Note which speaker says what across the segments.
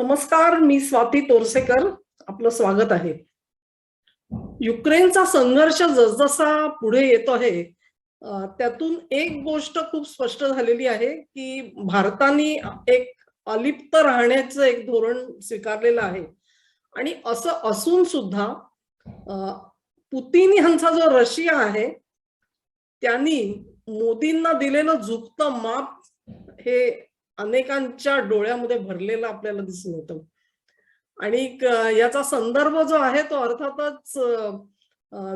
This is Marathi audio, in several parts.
Speaker 1: नमस्कार, मी स्वाती तोरसेकर. आपलं स्वागत आहे. युक्रेनचा संघर्ष जसजसा पुढे येतो आहे, त्यातून एक गोष्ट खूप स्पष्ट झालेली आहे की भारताने एक अलिप्त राहण्याचं एक धोरण स्वीकारलेलं आहे. आणि असं असून सुद्धा पुतीन यांचा जो रशिया आहे त्यांनी मोदींना दिलेलं झुकतं माप हे अनेकांच्या डोळ्यामध्ये भरलेलं आपल्याला दिसून येतं. आणि याचा संदर्भ जो आहे तो अर्थातच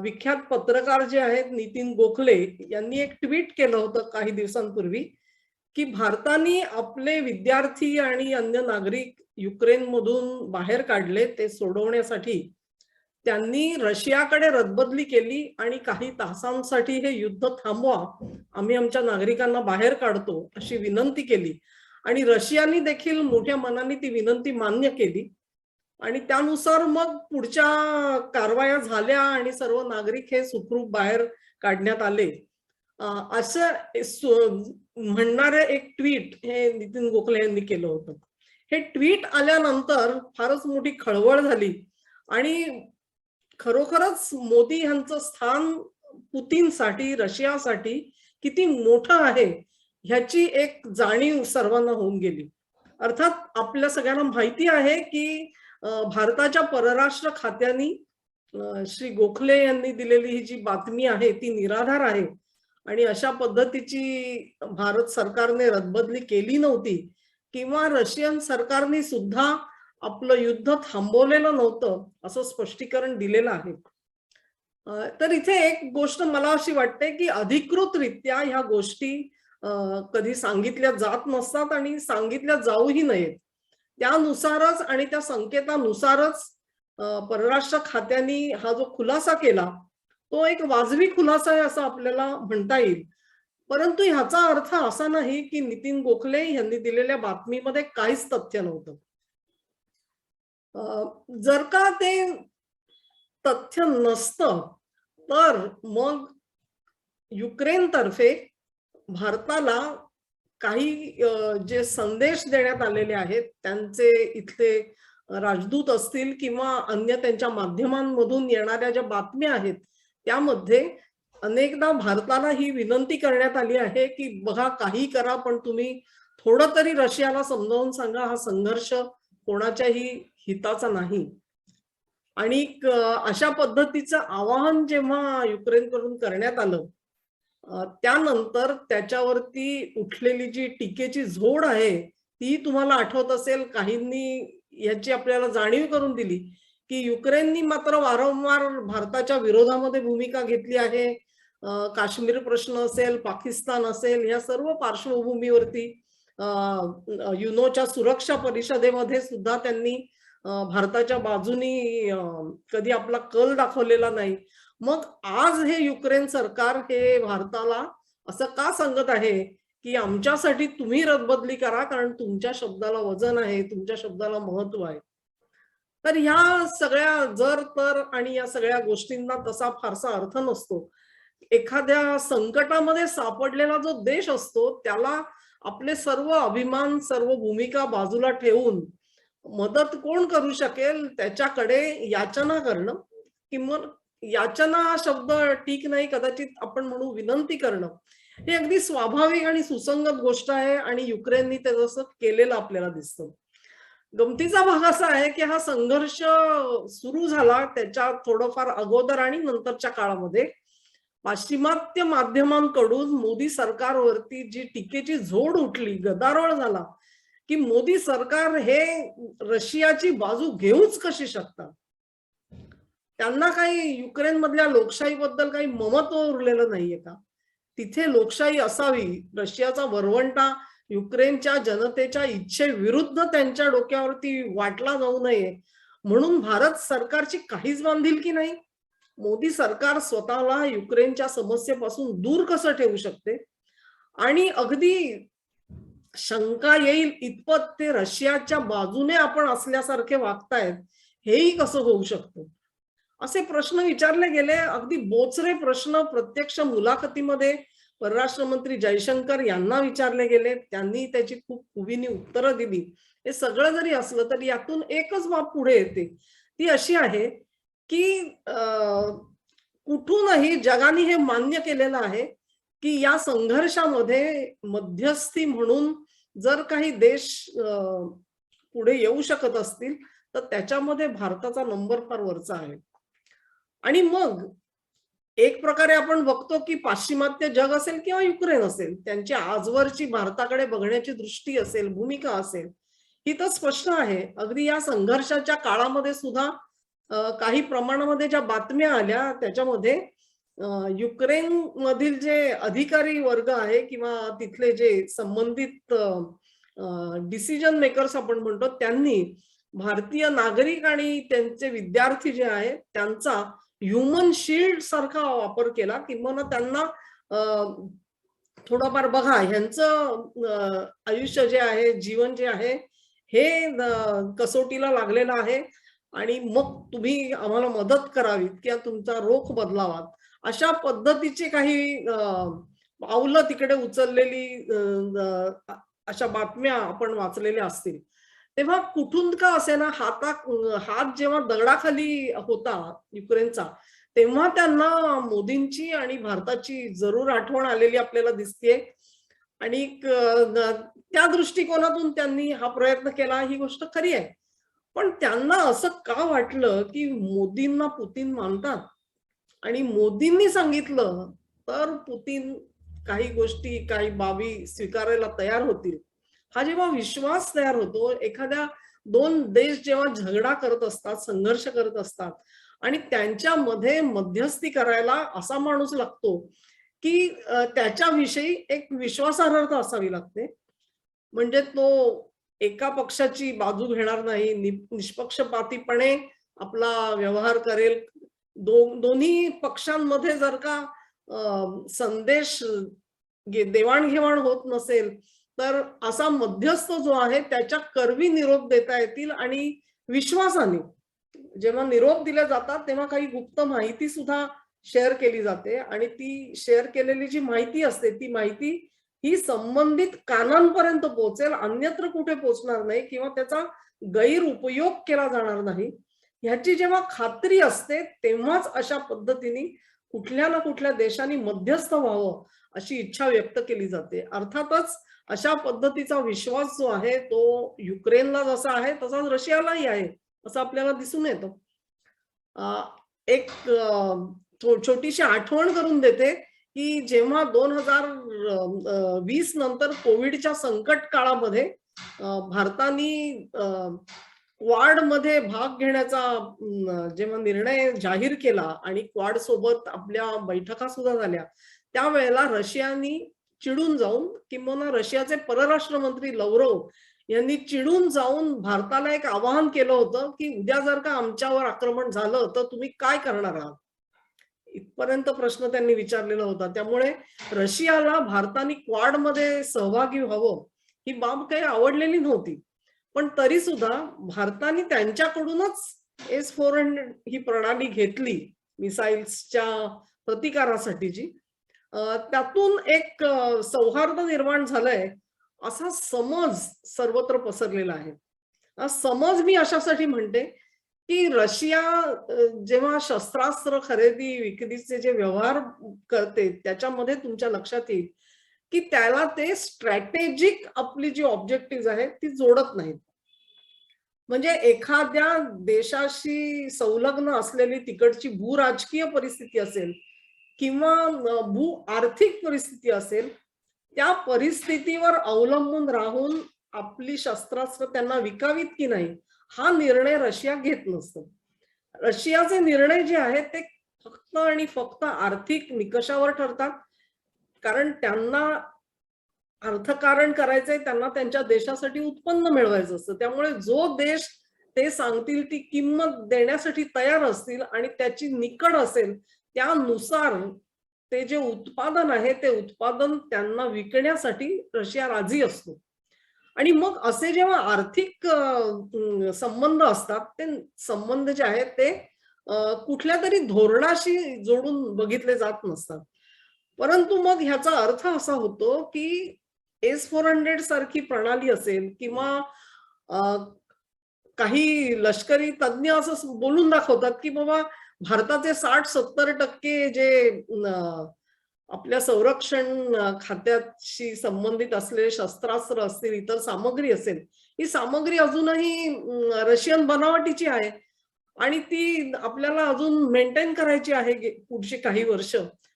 Speaker 1: विख्यात पत्रकार जे आहेत नितीन गोखले यांनी एक ट्विट केलं होतं काही दिवसांपूर्वी की भारताने आपले विद्यार्थी आणि अन्य नागरिक युक्रेनमधून बाहेर काढले, ते सोडवण्यासाठी त्यांनी रशियाकडे रदबदली केली आणि काही तासांसाठी हे युद्ध थांबवा, आम्ही आमच्या नागरिकांना बाहेर काढतो अशी विनंती केली. आणि रशियाने देखील मोठ्या मनाने ती विनंती मान्य केली आणि त्यानुसार मग पुढच्या कारवाया झाल्या आणि सर्व नागरिक हे सुखरूप बाहेर काढण्यात आले. असं म्हणणारे एक ट्विट हे नितीन गोखले यांनी केलं होतं. हे ट्विट आल्यानंतर फारच मोठी खळबळ झाली आणि खरोखरच मोदी यांचं स्थान पुतीनसाठी, रशियासाठी किती मोठं आहे ह्याची एक जाणीव सर्वांना होऊन गेली. अर्थात आपल्या सगळ्यांना माहिती आहे की भारताच्या परराष्ट्र खात्याने श्री गोखले यांनी दिलेली ही जी बातमी आहे ती निराधार आहे आणि अशा पद्धतीची भारत सरकारने रदबदली केली नव्हती किंवा रशियन सरकारने सुद्धा आपलं युद्ध थांबवलेलं नव्हतं असं स्पष्टीकरण दिलेलं आहे. तर इथे एक गोष्ट मला अशी वाटते की अधिकृतरित्या ह्या गोष्टी कधी सांगितल्या जात नसतात आणि सांगितल्या जाऊही नयेत. त्यानुसारच आणि त्या संकेतानुसारच परराष्ट्र खात्याने हा जो खुलासा केला तो एक वाजवी खुलासा आहे असं आपल्याला म्हणता येईल. परंतु ह्याचा अर्थ असा नाही की नितीन गोखले यांनी दिलेल्या बातमीमध्ये काहीच तथ्य नव्हतं. जर का ते तथ्य नसतं तर मग युक्रेन तर्फे भारताला काही जे संदेश देण्यात आलेले आहेत, त्यांचे इथले राजदूत असतील किंवा अन्य त्यांच्या माध्यमांमधून येणाऱ्या ज्या बातम्या आहेत त्यामध्ये अनेकदा भारताला ही विनंती करण्यात आली आहे की बघा काही करा पण तुम्ही थोडं तरी रशियाला समजावून सांगा हा संघर्ष कोणाच्याही हिताचा नाही. आणि अशा पद्धतीचं आवाहन जेव्हा युक्रेनकडून करण्यात आलं त्यानंतर त्याच्यावरती उठलेली जी टीकेची झोड आहे ती तुम्हाला आठवत असेल. काहींनी याची आपल्याला जाणीव करून दिली की युक्रेननी मात्र वारंवार भारताच्या विरोधामध्ये भूमिका घेतली आहे. काश्मीर प्रश्न असेल, पाकिस्तान असेल, या सर्व पार्श्वभूमीवरती युनोच्या सुरक्षा परिषदेमध्ये सुद्धा त्यांनी भारताच्या बाजूनी कधी आपला कल दाखवलेला नाही. मग आज हे युक्रेन सरकार हे भारताला असं का सांगत आहे की आमच्यासाठी तुम्ही रदबदली करा कारण तुमच्या शब्दाला वजन आहे, तुमच्या शब्दाला महत्व आहे. तर ह्या सगळ्या जर तर आणि या सगळ्या गोष्टींना तसा फारसा अर्थ नसतो. एखाद्या संकटामध्ये सापडलेला जो देश असतो त्याला आपले सर्व अभिमान, सर्व भूमिका बाजूला ठेवून मदत कोण करू शकेल त्याच्याकडे याचना करणं, किंवा याचना हा शब्द ठीक नाही, कदाचित आपण म्हणू विनंती करणं, हे अगदी स्वाभाविक आणि सुसंगत गोष्ट आहे आणि युक्रेननी ते जसं केलेलं आपल्याला दिसतं. गमतीचा भाग असा आहे की हा संघर्ष सुरू झाला त्याच्या थोडंफार अगोदर आणि नंतरच्या काळामध्ये पाश्चिमात्य माध्यमांकडून मोदी सरकारवरती जी टीकेची झोड उठली, गदारोळ झाला की मोदी सरकार हे रशियाची बाजू घेऊच कशी शकतात. त्यांना काही युक्रेन मधल्या लोकशाहीबद्दल काही ममत्व उरलेलं नाहीये का? तिथे लोकशाही असावी, रशियाचा वरवंटा युक्रेनच्या जनतेच्या इच्छेविरुद्ध त्यांच्या डोक्यावरती वाटला जाऊ नये म्हणून भारत सरकारची काहीच बांधिलकी नाही. मोदी सरकार स्वतःला युक्रेनच्या समस्येपासून दूर कसं ठेवू शकते आणि अगदी शंका येईल इतपत ते रशियाच्या बाजूने आपण असल्यासारखे वागतायत हेही कसं होऊ शकतं, असे प्रश्न विचारले गेले. अगदी बोचरे प्रश्न प्रत्यक्ष मुलाखतीमध्ये परराष्ट्र मंत्री जयशंकर यांना विचारले गेले, त्यांनी त्याची खूप खुबीने उत्तरं दिली. हे सगळं जरी असलं तरी यातून एकच बाब पुढे येते, ती अशी आहे की कुठूनही जगाने हे मान्य केलेलं आहे की या संघर्षामध्ये मध्यस्थी म्हणून जर काही देश पुढे येऊ शकत असतील तर त्याच्यामध्ये भारताचा नंबर फार वरचा आहे. आणि मग एक प्रकारे आपण बघतो की पाश्चिमात्य जग असेल किंवा युक्रेन असेल, त्यांची आजवरची भारताकडे बघण्याची दृष्टी असेल, भूमिका असेल, ही तर स्पष्ट आहे. अगदी या संघर्षाच्या काळामध्ये सुद्धा काही प्रमाणामध्ये ज्या बातम्या आल्या त्याच्यामध्ये युक्रेन मधील जे अधिकारी वर्ग आहे किंवा तिथले जे संबंधित डिसिजन मेकर्स आपण म्हणतो, त्यांनी भारतीय नागरिक आणि त्यांचे विद्यार्थी जे आहेत त्यांचा ह्युमन शिल्ड सारखा वापर केला, किंवा त्यांना थोडंफार बघा ह्यांचं आयुष्य जे आहे, जीवन जे आहे हे कसोटीला लागलेलं आहे आणि मग तुम्ही आम्हाला मदत करावी किंवा तुमचा रोख बदलावा, अशा पद्धतीचे काही पावलं तिकडे उचललेली अशा बातम्या आपण वाचलेल्या असतील. तेव्हा कुठून का असेना हात जेव्हा दगडाखाली होता युक्रेनचा, तेव्हा त्यांना मोदींची आणि भारताची जरूर आठवण आलेली आपल्याला दिसतेय. आणि त्या दृष्टिकोनातून त्यांनी हा प्रयत्न केला, ही गोष्ट खरी आहे. पण त्यांना असं का वाटलं की मोदींना पुतीन मानतात आणि मोदींनी सांगितलं तर पुतीन काही गोष्टी, काही बाबी स्वीकारायला तयार होतील, हा जेव्हा विश्वास तयार होतो, एखाद्या दोन देश जेव्हा झगडा करत असतात, संघर्ष करत असतात आणि त्यांच्यामध्ये मध्यस्थी करायला असा माणूस लागतो की त्याच्याविषयी एक विश्वासार्हता असावी लागते. म्हणजे तो एका पक्षाची बाजू घेणार नाही, निष्पक्षपातीपणे आपला व्यवहार करेल. दोन्ही पक्षांमध्ये जर का संदेश देवाणघेवाण होत नसेल तर असा मध्यस्थ जो आहे त्याच्या करवी निरोप देता येतील. आणि विश्वासाने जेव्हा निरोप दिले जातात तेव्हा काही गुप्त माहिती सुद्धा शेअर केली जाते आणि ती शेअर केलेली जी माहिती असते ती माहिती ही संबंधित कानांपर्यंत पोहोचेल, अन्यत्र कुठे पोहोचणार नाही किंवा त्याचा गैरउपयोग केला जाणार नाही, ह्याची जेव्हा खात्री असते तेव्हाच अशा पद्धतीने कुठल्या ना कुठल्या देशांनी मध्यस्थ व्हावं अशी इच्छा व्यक्त केली जाते. अर्थातच अशा पद्धतीचा विश्वास जो आहे तो युक्रेनला जसा आहे तसाच रशियालाही आहे असं आपल्याला दिसून येतं. एक छोटीशी आठवण करून देते की जेव्हा 2020 नंतर कोविडच्या संकट काळामध्ये भारताने क्वाड मध्ये भाग घेण्याचा जेव्हा निर्णय जाहीर केला आणि क्वाड सोबत आपल्या बैठका सुद्धा झाल्या, त्यावेळेला रशियानी चिडून जाऊन, किंवा रशियाचे परराष्ट्र मंत्री लव्हरोव यांनी चिडून जाऊन भारताला एक आवाहन केलं होतं की उद्या जर का आमच्यावर आक्रमण झालं तर तुम्ही काय करणार आहात, इथपर्यंत प्रश्न त्यांनी विचारलेला होता. त्यामुळे रशियाला भारताने क्वाड मध्ये सहभागी व्हावं ही बाब काही आवडलेली नव्हती, पण तरी सुद्धा भारताने त्यांच्याकडूनच S-400 ही प्रणाली घेतली मिसाईल्सच्या प्रतिकारासाठीची. त्यातून एक सौहार्द निर्माण झालंय असा समज सर्वत्र पसरलेला आहे. समज मी अशासाठी म्हणते की रशिया जेव्हा शस्त्रास्त्र खरेदी विक्रीचे जे व्यवहार करते त्याच्यामध्ये तुमच्या लक्षात येईल की त्याला ते स्ट्रॅटेजिक आपली जी ऑब्जेक्टिव्ह आहेत ती जोडत नाहीत. म्हणजे एखाद्या देशाशी संलग्न असलेली तिकडची भू राजकीय परिस्थिती असेल किंवा भू आर्थिक परिस्थिती असेल, त्या परिस्थितीवर अवलंबून राहून आपली शस्त्रास्त्र त्यांना विकावीत की नाही हा निर्णय रशिया घेत नसतो. रशियाचे निर्णय जे आहेत ते फक्त आणि फक्त आर्थिक निकषावर ठरतात, कारण त्यांना अर्थकारण करायचंय, त्यांना त्यांच्या देशासाठी उत्पन्न मिळवायचं असतं. त्यामुळे जो देश ते सांगतील ती किंमत देण्यासाठी तयार असतील आणि त्याची निकड असेल त्यानुसार ते जे उत्पादन आहे ते उत्पादन त्यांना विकण्यासाठी रशिया राजी असतो. आणि मग असे जेव्हा आर्थिक संबंध असतात ते संबंध जे आहेत ते कुठल्या तरी धोरणाशी जोडून बघितले जात नसतात. परंतु मग ह्याचा अर्थ असा होतो की S-400 सारखी प्रणाली असेल किंवा काही लष्करी तज्ञ असं बोलून दाखवतात की बाबा भारताचे 60-70% जे आपल्या संरक्षण खात्याशी संबंधित असलेले शस्त्रास्त्र असतील, इतर सामग्री असेल, ही सामग्री अजूनही रशियन बनावटीची आहे आणि ती आपल्याला अजून मेंटेन करायची आहे पुढची काही वर्ष.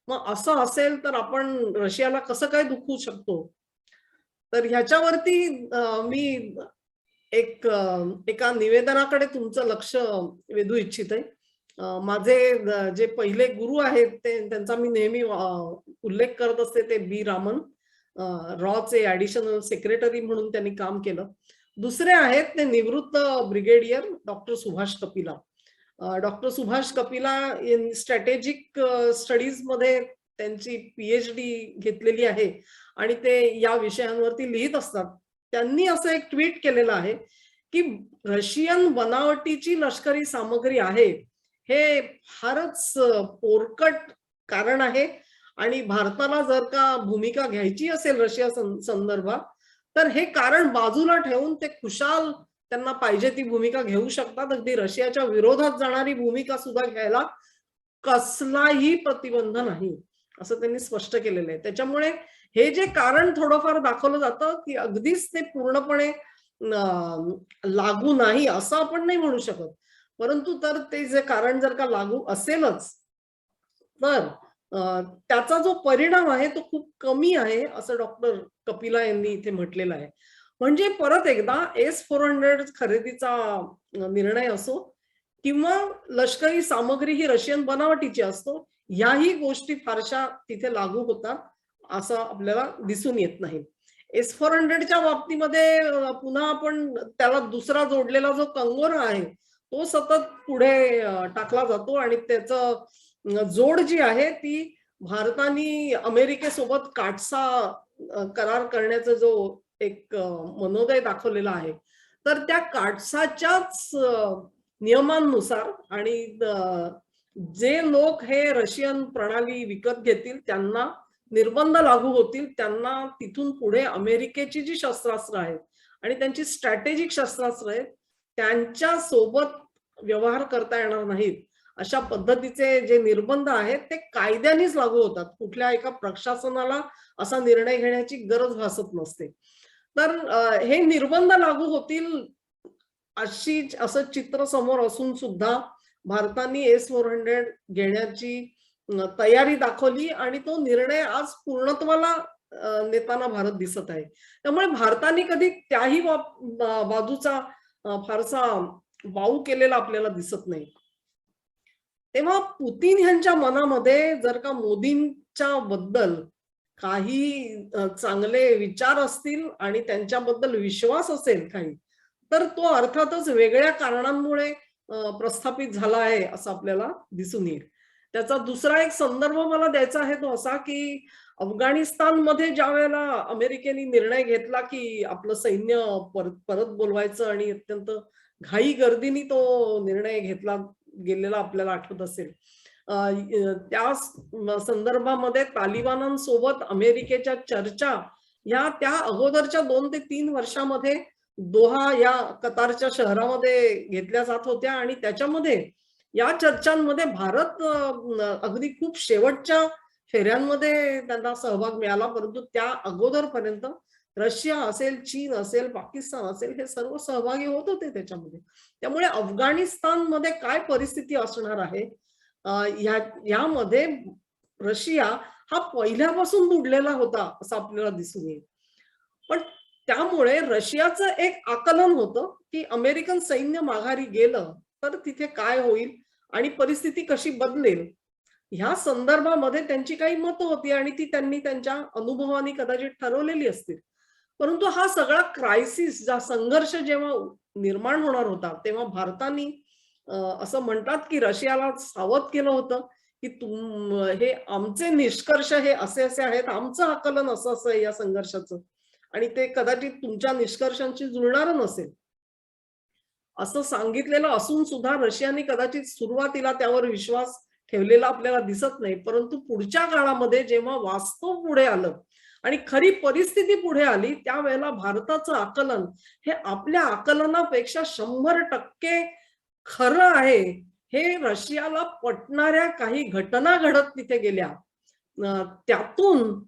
Speaker 1: मग असं असेल तर आपण रशियाला कसं काय दुखवू शकतो? तर ह्याच्यावरती मी एका निवेदनाकडे तुमचं लक्ष वेधू इच्छिते. माझे जे पहिले गुरु आहेत त्यांचा मी नेहमी उल्लेख करत असते, ते बी रामन. रॉचे ॲडिशनल सेक्रेटरी म्हणून त्यांनी काम केलं. दुसरे आहेत ते निवृत्त brigadier doctor Subhash Kapila. Doctor Subhash Kapila strategic studies मध्ये त्यांची पीएचडी घेतलेली आहे आणि ते या विषयांवरती लिहित असतात. त्यांनी असं एक ट्विट केलेलं आहे की रशियन बनावटीची लष्करी सामग्री आहे हे फारच पोरकट कारण आहे आणि भारताला जर का भूमिका घ्यायची असेल रशिया संदर्भात तर हे कारण बाजूला ठेवून ते खुशाल त्यांना पाहिजे ती भूमिका घेऊ शकतात. अगदी रशियाच्या विरोधात जाणारी भूमिका सुद्धा घ्यायला कसलाही प्रतिबंध नाही असं त्यांनी स्पष्ट केलेलं आहे. त्याच्यामुळे हे जे कारण थोडंफार दाखवलं जातं की अगदीच ते पूर्णपणे लागू नाही असं आपण नाही म्हणू शकत. परंतु तर ते जे कारण जर का लागू असेलच तर त्याचा जो परिणाम आहे तो खूप कमी आहे असं डॉक्टर कपिला यांनी इथे म्हटलेलं आहे. म्हणजे परत एकदा S-400 खरेदीचा निर्णय असो किंवा लष्करी सामग्री ही रशियन बनावटीची असतो, याही गोष्टी फारशा तिथे लागू होतात असं आपल्याला दिसून येत नाही. S-400च्या बाबतीमध्ये पुन्हा आपण त्याला दुसरा जोडलेला जो कंगोरा आहे तो सतत पुढे टाकला जातो आणि त्याचं जोड जी आहे ती भारताने अमेरिकेसोबत काटसा करार करण्याचा जो एक मनोदय दाखवलेला आहे, तर त्या काटसाच्याच नियमांनुसार आणि जे लोक हे रशियन प्रणाली विकत घेतील त्यांना निर्बंध लागू होतील, त्यांना तिथून पुढे अमेरिकेची जी शस्त्रास्त्र आहेत आणि त्यांची स्ट्रॅटेजिक शस्त्रास्त्र आहेत त्यांच्या सोबत व्यवहार करता येणार नाहीत. अशा पद्धतीचे जे निर्बंध आहेत ते कायद्यानेच लागू होतात. कुठल्या एका प्रशासनाला असा निर्णय घेण्याची गरज भासत नसते. तर हे निर्बंध लागू होतील असं चित्र समोर असून सुद्धा भारताने S-400 घेण्याची तयारी दाखवली आणि तो निर्णय आज पूर्णत्वाला नेताना भारत दिसत आहे. त्यामुळे भारताने कधी त्याही बाजूचा फारसा वाव केलेला आपल्याला दिसत नाही. तेव्हा पुतीन यांच्या मनामध्ये जर का मोदींच्या बद्दल काही चांगले विचार असतील आणि त्यांच्याबद्दल विश्वास असेल काही, तर तो अर्थातच वेगळ्या कारणांमुळे प्रस्थापित झाला आहे असं आपल्याला दिसून येईल. त्याचा दुसरा एक संदर्भ मला द्यायचा आहे तो असा की अफगाणिस्तानमध्ये ज्या वेळेला अमेरिकेने निर्णय घेतला की आपलं सैन्य परत बोलवायचं आणि अत्यंत घाई गर्दीने तो निर्णय घेतला गेलेला आपल्याला आठवत असेल. त्या संदर्भामध्ये तालिबानांसोबत अमेरिकेच्या चर्चा ह्या त्या अगोदरच्या 2 ते 3 वर्षामध्ये दोहा या कतारच्या शहरामध्ये घेतल्या जात होत्या आणि त्याच्यामध्ये या चर्चांमध्ये भारत अगदी खूप शेवटच्या फेऱ्यांमध्ये त्यांना सहभाग मिळाला. परंतु त्या अगोदरपर्यंत रशिया असेल, चीन असेल, पाकिस्तान असेल हे सर्व सहभागी होत होते त्याच्यामध्ये. त्यामुळे अफगाणिस्तानमध्ये काय परिस्थिती असणार आहे यामध्ये रशिया हा पहिल्यापासून बुडलेला होता असं आपल्याला दिसून येईल. पण त्यामुळे रशियाचं एक आकलन होतं की अमेरिकन सैन्य माघारी गेलं तर तिथे काय होईल आणि परिस्थिती कशी बदलेल ह्या संदर्भामध्ये त्यांची काही मतं होती आणि ती त्यांनी त्यांच्या अनुभवाने कदाचित ठरवलेली असतील. परंतु हा सगळा क्रायसिस संघर्ष जेव्हा निर्माण होणार होता तेव्हा भारताने असं म्हणतात की रशियाला सावध केलं होतं की हे आमचे निष्कर्ष हे असे असे आहेत, आमचं आकलन असं असं आहे या संघर्षाचं आणि ते कदाचित तुमच्या निष्कर्षांशी जुळणार नसेल असं सांगितलेलं असून सुद्धा रशियाने कदाचित सुरुवातीला त्यावर विश्वास ठेवलेलं आपल्याला दिसत नाही, परंतु पुढच्या काळामध्ये जेव्हा वास्तव पुढे आलं आणि खरी परिस्थिती पुढे आली, त्यावेळेला भारताचं आकलन हे आपल्या आकलनापेक्षा 100% खरं आहे, हे रशियाला पटणाऱ्या काही घटना घडत तिथे गेल्या. त्यातून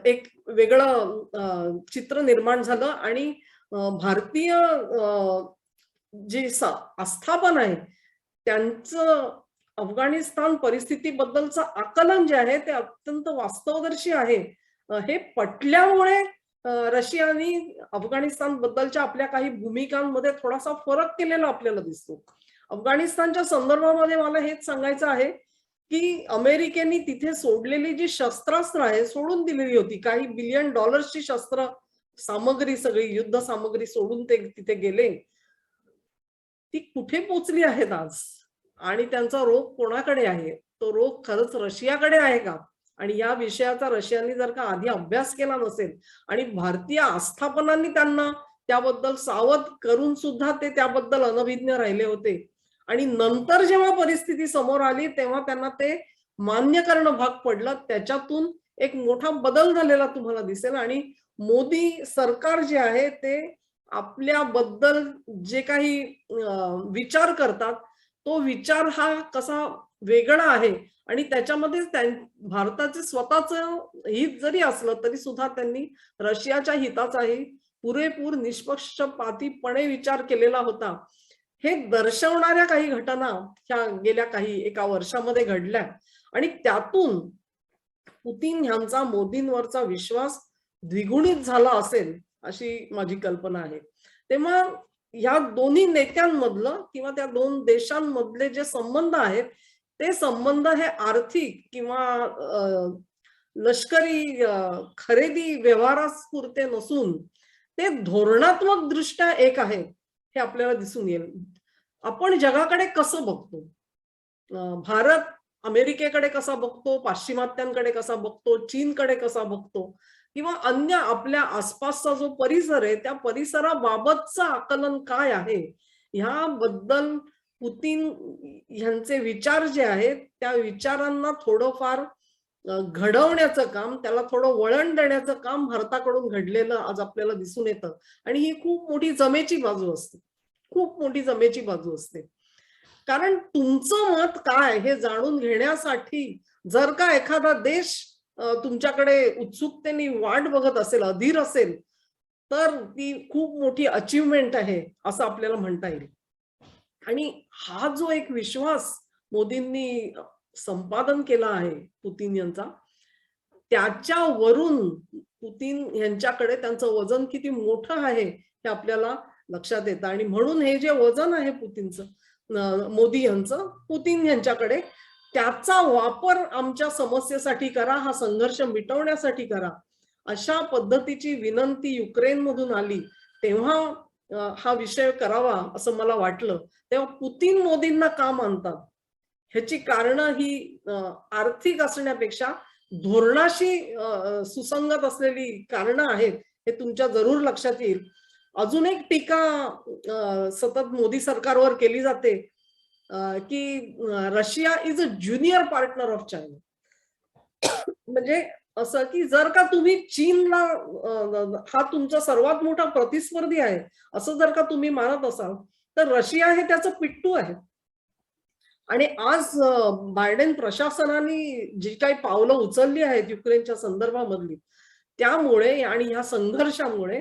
Speaker 1: एक वेगळं चित्र निर्माण झालं आणि भारतीय जे आस्थापन आहे त्यांचं अफगाणिस्तान परिस्थितीबद्दलचं आकलन जे आहे ते अत्यंत वास्तवदर्शी आहे. हे पटल्यामुळे रशियाने अफगाणिस्तान बद्दलच्या आपल्या काही भूमिकांमध्ये थोडासा फरक केलेला आपल्याला दिसतो. अफगाणिस्तानच्या संदर्भामध्ये मला हेच सांगायचं आहे की अमेरिकेने तिथे सोडलेली जी शस्त्रास्त्र आहे सोडून दिलेली होती. काही $1 बिलियन शस्त्र सामग्री, सगळी युद्ध सामग्री सोडून ते तिथे गेले. ती कुठे पोचली आहेत आज आणि त्यांचा रोग कोणाकडे आहे? तो रोग खरंच रशियाकडे आहे का? आणि या विषयाचा रशियाने जर का आधी अभ्यास केला नसेल आणि भारतीय आस्थापनांनी त्यांना त्याबद्दल सावध करून सुद्धा ते त्याबद्दल अनभिज्ञ राहिले होते आणि नंतर जेव्हा परिस्थिती समोर आली तेव्हा त्यांना ते मान्य करणं भाग पडलं. त्याच्यातून एक मोठा बदल झालेला तुम्हाला दिसेल आणि मोदी सरकार जे आहे ते आपल्याबद्दल जे काही विचार करतात तो विचार हा कसा वेगळा आहे आणि त्याच्यामध्ये भारताचे स्वतःचं हित जरी असलं तरी सुद्धा त्यांनी रशियाच्या हिताचाही पुरेपूर निष्पक्षपातीपणे विचार केलेला होता. हे दर्शवणाऱ्या काही घटना ह्या गेल्या काही एका वर्षामध्ये घडल्या आणि त्यातून पुतीन यांचा मोदींवरचा विश्वास द्विगुणित झाला असेल अशी माझी कल्पना आहे. तेव्हा या दोन्ही नेत्यांमधलं किंवा त्या दोन देशांमधले जे संबंध आहेत ते संबंध हे आर्थिक किंवा लष्करी खरेदी व्यवहारापुरते नसून ते धोरणात्मक दृष्ट्या एक आहे हे आपल्याला दिसून येईल. आपण जगाकडे कसं बघतो, भारत अमेरिकेकडे कसा बघतो, पाश्चिमात्यांकडे कसा बघतो, चीनकडे कसा बघतो किंवा अन्य आपल्या आसपासचा जो परिसर आहे त्या परिसराबाबतचं आकलन काय आहे ह्याबद्दल पुतीन यांचे विचार जे आहेत त्या विचारांना थोडंफार घडवण्याचं काम, त्याला थोडं वळण देण्याचं काम भारताकडून घडलेलं आज आपल्याला दिसून येतं आणि ही खूप मोठी जमेची बाजू असते, खूप मोठी जमेची बाजू असते. कारण तुमचं मत काय हे जाणून घेण्यासाठी जर का एखादा देश तुमच्याकडे उत्सुकतेने वाट बघत असेल, अधीर असेल, तर ती खूप मोठी अचीवमेंट आहे असं आपल्याला म्हणता येईल. आणि हा जो एक विश्वास मोदींनी संपादन केला आहे पुतीन यांचा, त्याच्यावरून पुतीन यांच्याकडे त्यांचं वजन किती मोठं आहे हे आपल्याला लक्षात येतं. आणि म्हणून हे जे वजन आहे पुतीनचं, मोदी यांचं पुतीन यांच्याकडे, त्याचा वापर आमच्या समस्येसाठी करा, हा संघर्ष मिटवण्यासाठी करा, अशा पद्धतीची विनंती युक्रेन मधून आली तेव्हा हा विषय करावा असं मला वाटलं. तेव्हा पुतीन मोदींना का मानतात ह्याची कारणं ही आर्थिक असण्यापेक्षा धोरणाशी सुसंगत असलेली कारणं आहेत हे तुमच्या जरूर लक्षात येईल. अजून एक टीका सतत मोदी सरकारवर केली जाते की Russia is a junior partner of China. म्हणजे असं की जर का तुम्ही चीनला हा तुमचा सर्वात मोठा प्रतिस्पर्धी आहे असं जर का तुम्ही मानत असाल तर रशिया हे त्याचं पिट्टू आहे. आणि आज बायडेन प्रशासनाने जी काही पावलं उचलली आहेत युक्रेनच्या संदर्भामधली, त्यामुळे आणि ह्या संघर्षामुळे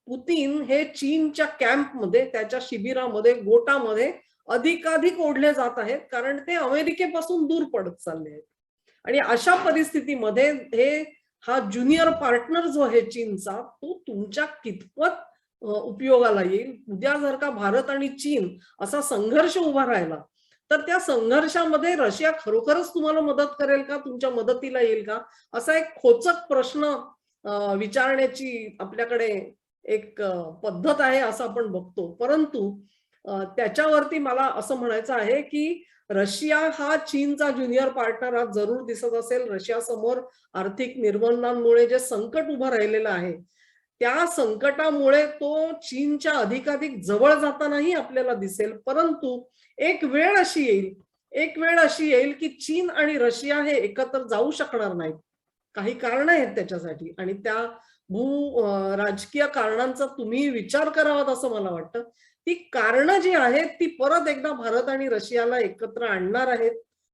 Speaker 1: पुतीन हे चीनच्या कॅम्पमध्ये, त्याच्या शिबिरामध्ये, गोटामध्ये अधिकाधिक ओढले जात आहेत, कारण ते अमेरिकेपासून दूर पडत चालले आहेत. आणि अशा परिस्थितीमध्ये हा ज्युनियर पार्टनर जो आहे चीनचा, तो तुमच्या कितपत उपयोगाला येईल. उद्या जर का भारत आणि चीन असा संघर्ष उभा राहिला तर त्या संघर्षामध्ये रशिया खरोखरच तुम्हाला मदत करेल का, तुमच्या मदतीला येईल का, असा एक खोचक प्रश्न विचारण्याची आपल्याकडे एक पद्धत आहे असं आपण बघतो. परंतु त्याच्यावरती मला असं म्हणायचं आहे की रशिया हा चीनचा ज्युनियर पार्टनर आज जरूर दिसत असेल. रशिया समोर आर्थिक निर्बंधांमुळे जे संकट उभं राहिलेलं आहे त्या संकटामुळे तो चीनच्या अधिकाधिक जवळ जातानाही आपल्याला दिसेल. परंतु एक वेळ अशी येईल, एक वेळ अशी येईल की चीन आणि रशिया हे एकत्र जाऊ शकणार नाहीत. काही कारण आहेत त्याच्यासाठी आणि त्या राजकीय कारणांचा तुम्ही विचार करावा असं मला वाटतं. ती कारणं जी आहेत ती परत एकदा भारत आणि रशियाला एकत्र आणणार आहेत.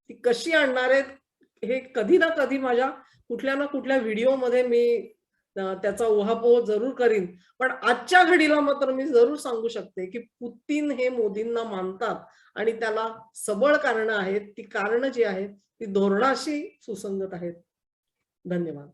Speaker 1: ती कशी आणणार आहेत हे कधी ना कधी माझ्या कुठल्या ना कुठल्या व्हिडिओमध्ये मी त्याचा उहापोह जरूर करीन. पण आजच्या घडीला मात्र मी जरूर सांगू शकते की पुतीन हे मोदींना मानतात आणि त्याला सबळ कारणं आहेत. ती कारणं जी आहेत ती धोरणाशी सुसंगत आहेत. धन्यवाद.